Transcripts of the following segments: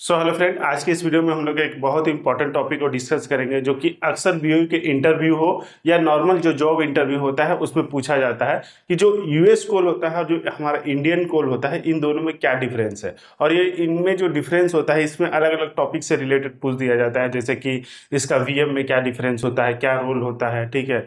Hello friend, आज के इस वीडियो में हम लोग एक बहुत इंपॉर्टेंट टॉपिक को डिस्कस करेंगे जो कि अक्सर बीओई के इंटरव्यू हो या नॉर्मल जो जॉब इंटरव्यू होता है उसमें पूछा जाता है कि जो यूएस कॉल होता है और जो हमारा इंडियन कॉल होता है इन दोनों में क्या डिफरेंस है। और ये इनमें जो डिफरेंस होता है इसमें अलग अलग टॉपिक से रिलेटेड पूछ दिया जाता है, जैसे कि इसका वीएम में क्या डिफरेंस होता है, क्या रोल होता है, ठीक है,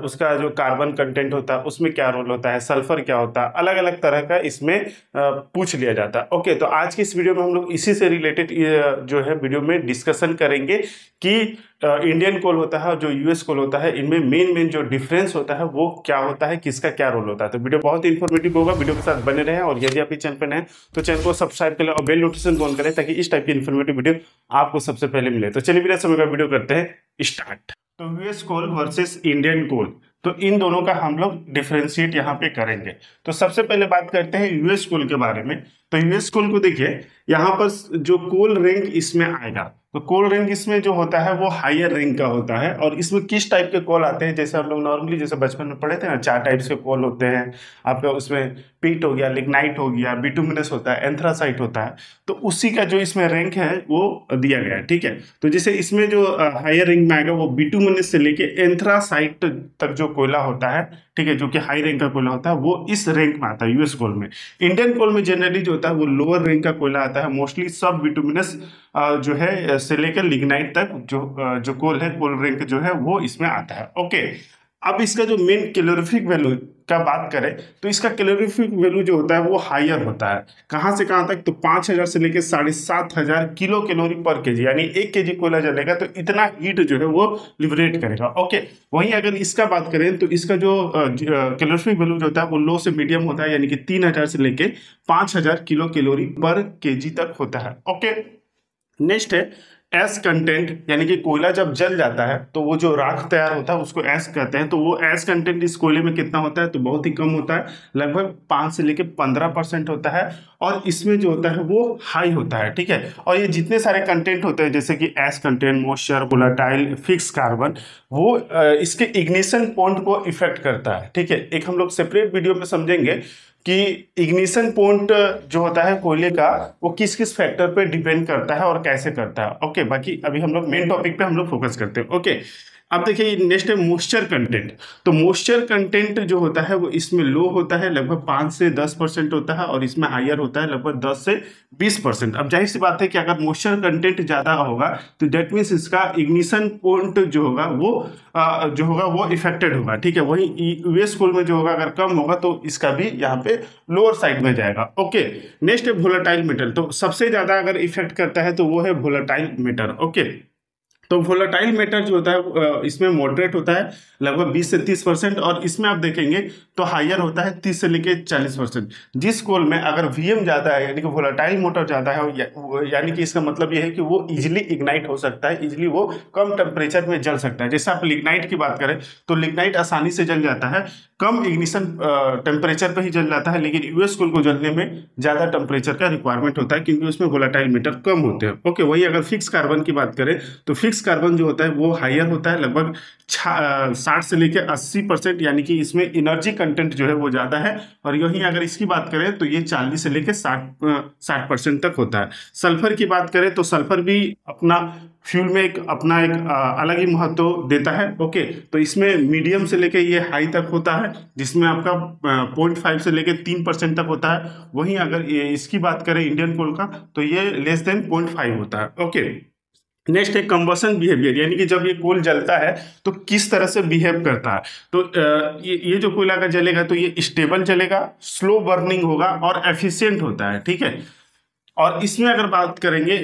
उसका जो कार्बन कंटेंट होता है उसमें क्या रोल होता है, सल्फर क्या होता है, अलग अलग तरह का इसमें पूछ लिया जाता है। ओके, तो आज की इस वीडियो में हम लोग इसी से रिलेटेड जो है वीडियो में डिस्कशन करेंगे कि इंडियन कोल होता है और जो यूएस कोल होता है इनमें मेन जो डिफरेंस होता है वो क्या होता है, किसका क्या रोल होता है। तो वीडियो बहुत इंफॉर्मेटिव होगा, वीडियो के साथ बने रहें। और यदि आप इस चैनल पर नए हैं तो चैनल को सब्सक्राइब करें और बेल नोटिफिकेशन ऑन करें ताकि इस टाइप की इंफॉर्मेटिव वीडियो आपको सबसे पहले मिले। तो चलिए बिना समय का वीडियो करते हैं स्टार्ट। तो यूएस कोल वर्सेस इंडियन कोल, तो इन दोनों का हम लोग डिफरेंशिएट यहाँ पे करेंगे। तो सबसे पहले बात करते हैं यूएस कोल के बारे में। तो यूएस कोल को देखिए, यहाँ पर जो कोल रैंक इसमें आएगा, तो कोल रैंक इसमें जो होता है वो हायर रैंक का होता है। और इसमें किस टाइप के कॉल आते हैं, जैसे हम लोग नॉर्मली जैसे बचपन में पढ़े थे ना, 4 टाइप्स के कॉल होते हैं आपका। उसमें पीट हो गया, लिग्नाइट हो गया, बिटुमिनस होता है, एंथ्रासाइट होता है। तो उसी का जो इसमें रैंक है वो दिया गया है, ठीक है। तो जैसे इसमें जो हायर रैंक में आएगा वो बिटुमिनस से लेके एंथ्रासाइट तक जो कोयला होता है, ठीक है, जो कि हाई रैंक का कोयला होता है, वो इस रैंक में आता है यूएस कोल में। इंडियन कोल में जनरली जो होता है वो लोअर रैंक का कोयला आता है, मोस्टली सब बिटुमिनस जो है से लेकर लिग्नाइट तक जो कोल है, कोल रैंक जो है वो इसमें आता है। ओके, अब इसका जो मेन कैलोरीफिक वैल्यू का बात करें तो इसका कैलोरीफिक वैल्यू जो होता है वो हायर होता है। कहाँ से कहाँ तक, तो 5000 से लेकर 7500 किलो कैलोरी पर केजी, यानी 1 केजी कोयला जलेगा तो इतना हीट जो है वो लिबरेट करेगा। ओके, वहीं अगर इसका बात करें तो इसका जो कैलोरीफिक वैल्यू जो होता है वो लो से मीडियम होता है, यानी कि 3000 से लेकर 5000 किलो कैलोरी पर केजी तक होता है। ओके, नेक्स्ट है एस कंटेंट, यानी कि कोयला जब जल जाता है तो वो जो राख तैयार होता है उसको एस कहते हैं। तो वो एस कंटेंट इस कोयले में कितना होता है, तो बहुत ही कम होता है, लगभग 5 से लेकर 15% होता है। और इसमें जो होता है वो हाई होता है, ठीक है। और ये जितने सारे कंटेंट होते हैं जैसे कि S content, moisture, volatile, fix carbon, वो इसके इग्निशन पॉइंट को इफेक्ट करता है, ठीक है। एक हम लोग सेपरेट वीडियो में समझेंगे कि इग्निशन पॉइंट जो होता है कोयले का वो किस किस फैक्टर पे डिपेंड करता है और कैसे करता है। ओके, बाकी अभी हम लोग मेन टॉपिक पे हम लोग फोकस करते हैं। ओके, अब देखिए नेक्स्ट है मॉइस्चर कंटेंट। तो मॉइस्चर कंटेंट जो होता है वो इसमें लो होता है, लगभग 5 से 10% होता है, और इसमें हायर होता है लगभग 10 से 20%। अब जाहिर सी बात है कि अगर मॉइस्चर कंटेंट ज़्यादा होगा तो डेट मीन्स इसका इग्निशन पॉइंट जो होगा वो इफेक्टेड होगा, ठीक है। वही यूएस कोल में जो होगा अगर कम होगा तो इसका भी यहाँ पे लोअर साइड में जाएगा। ओके, नेक्स्ट है वोलेटाइल मेटल। तो सबसे ज़्यादा अगर इफेक्ट करता है तो वो है वोलेटाइल मेटल। ओके, तो वोलेटाइल मेटर जो होता है इसमें मॉडरेट होता है, लगभग 20 से 30%। और इसमें आप देखेंगे तो हायर होता है 30 से लेके 40%। जिस कोल में अगर वीएम ज़्यादा है, यानी कि वोलेटाइल मोटर ज़्यादा है, यानी कि इसका मतलब ये है कि वो इजिली इग्नाइट हो सकता है, इजिली वो कम टेम्परेचर में जल सकता है। जैसे आप लिग्नाइट की बात करें तो लिग्नाइट आसानी से जल जाता है, कम इग्निशन टेम्परेचर पर ही जल जाता है। लेकिन यूएस कोल को जलने में ज़्यादा टेम्परेचर का रिक्वायरमेंट होता है क्योंकि उसमें वोलेटाइल मेटर कम होते हैं। ओके, वही अगर फिक्स कार्बन की बात करें तो फिक्स कार्बन जो होता है वो हायर होता है, लगभग 60 से लेकर 80%, यानी कि इसमें एनर्जी कंटेंट जो है वो ज़्यादा है। और यहीं अगर इसकी बात करें तो ये 40 से लेकर 60% तक होता है। सल्फर की बात करें तो सल्फर भी अपना फ्यूल में अपना एक अलग ही महत्व देता है। ओके, तो इसमें मीडियम से लेकर ये हाई तक होता है, जिसमें आपका 0.5 से लेकर 3% तक होता है। वहीं अगर इसकी बात करें इंडियन कोल का तो ये लेस देन 0.5 होता है। ओके, नेक्स्ट है कंबसन बिहेवियर, यानी कि जब ये कोल जलता है तो किस तरह से बिहेव करता है। तो ये जो कोयला का जलेगा तो ये स्टेबल जलेगा, स्लो बर्निंग होगा और एफिशिएंट होता है, ठीक है। और इसमें अगर बात करेंगे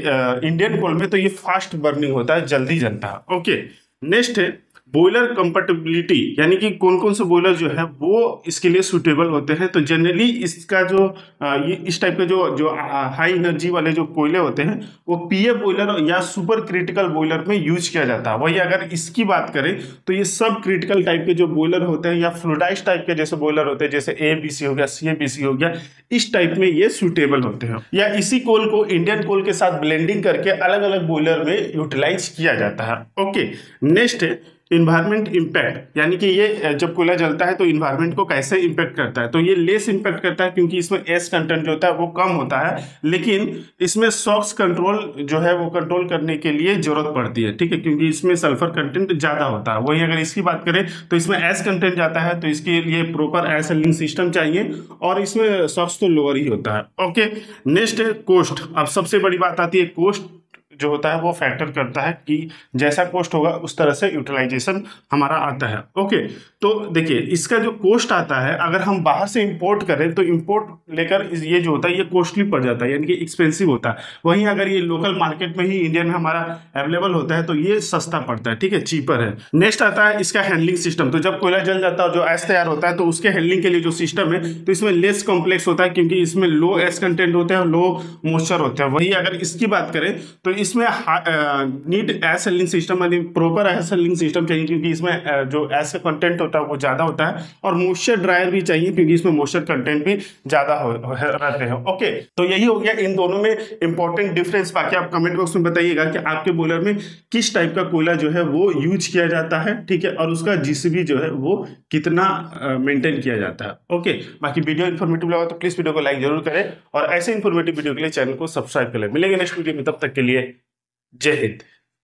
इंडियन कोल में तो ये फास्ट बर्निंग होता है, जल्दी जलता है। ओके, नेक्स्ट है बॉयलर कंपैटिबिलिटी, यानी कि कौन कौन से बॉयलर जो है वो इसके लिए सुटेबल होते हैं। तो जनरली इसका जो ये इस टाइप के जो हाई एनर्जी वाले जो कोयले होते हैं वो पीए बॉयलर या सुपर क्रिटिकल बॉयलर में यूज किया जाता है। वही अगर इसकी बात करें तो ये सब क्रिटिकल टाइप के जो बॉयलर होते हैं या फ्लूइडाइज टाइप के जैसे बॉयलर होते हैं, जैसे एबीसी हो गया, सीएबीसी हो गया, इस टाइप में ये सुटेबल होते हैं। या इसी कोल को इंडियन कोल के साथ ब्लेंडिंग करके अलग अलग बॉयलर में यूटिलाइज किया जाता है। ओके, नेक्स्ट है इन्वायरमेंट इम्पैक्ट, यानी कि ये जब कोयला जलता है तो इन्वायरमेंट को कैसे इम्पैक्ट करता है, तो ये लेस इम्पैक्ट करता है क्योंकि इसमें एस कंटेंट जो होता है वो कम होता है, लेकिन इसमें सॉक्स कंट्रोल जो है वो कंट्रोल करने के लिए जरूरत पड़ती है, ठीक है, क्योंकि इसमें सल्फर कंटेंट ज़्यादा होता है। वहीं अगर इसकी बात करें तो इसमें एस कंटेंट जाता है, तो इसके लिए प्रॉपर एस हैंडलिंग सिस्टम चाहिए, और इसमें सॉक्स तो लोअर ही होता है। ओके, नेक्स्ट है कोस्ट। अब सबसे बड़ी बात आती है कोस्ट जो होता है वो फैक्टर करता है कि जैसा कोस्ट होगा उस तरह से यूटिलाइजेशन हमारा आता है। ओके, तो देखिए इसका जो कोस्ट आता है, अगर हम बाहर से इंपोर्ट करें तो इंपोर्ट लेकर ये जो होता है ये कॉस्टली पड़ जाता है, यानी कि एक्सपेंसिव होता है। वहीं अगर ये लोकल मार्केट में ही इंडिया में हमारा अवेलेबल होता है तो ये सस्ता पड़ता है, ठीक है, चीपर है। नेक्स्ट आता है इसका हैंडलिंग सिस्टम। तो जब कोयला जल जाता है जो एस तैयार होता है तो उसके हैंडलिंग के लिए जो सिस्टम है तो इसमें लेस कॉम्प्लेक्स होता है, क्योंकि इसमें लो एस कंटेंट होते हैं, लो मॉइस्चर होता है। वही अगर इसकी बात करें तो इसमें नीड एस हैंडलिंग सिस्टम, यानी प्रॉपर एस हैंडलिंग सिस्टम चाहिए, क्योंकि इसमें जो एस का कंटेंट होता है वो ज़्यादा होता है, और मॉइस्चर ड्रायर भी चाहिए क्योंकि इसमें मॉइस्चर कंटेंट भी ज़्यादा रहते हैं। ओके, तो यही हो गया इन दोनों में इंपॉर्टेंट डिफरेंस। बाकी आप कमेंट बॉक्स में बताइएगा कि आपके बॉयलर में किस टाइप का कोयला जो है वो यूज किया जाता है, ठीक है, और उसका जीसीबी जो है वो कितना मेंटेन किया जाता है। ओके, बाकी वीडियो इन्फॉर्मेटिव लगा तो प्लीज वीडियो को लाइक जरूर करें, और ऐसे इन्फॉर्मेटिव वीडियो के लिए चैनल को सब्सक्राइब करें। मिलेंगे नेक्स्ट वीडियो में, तब तक के लिए जय हिंद।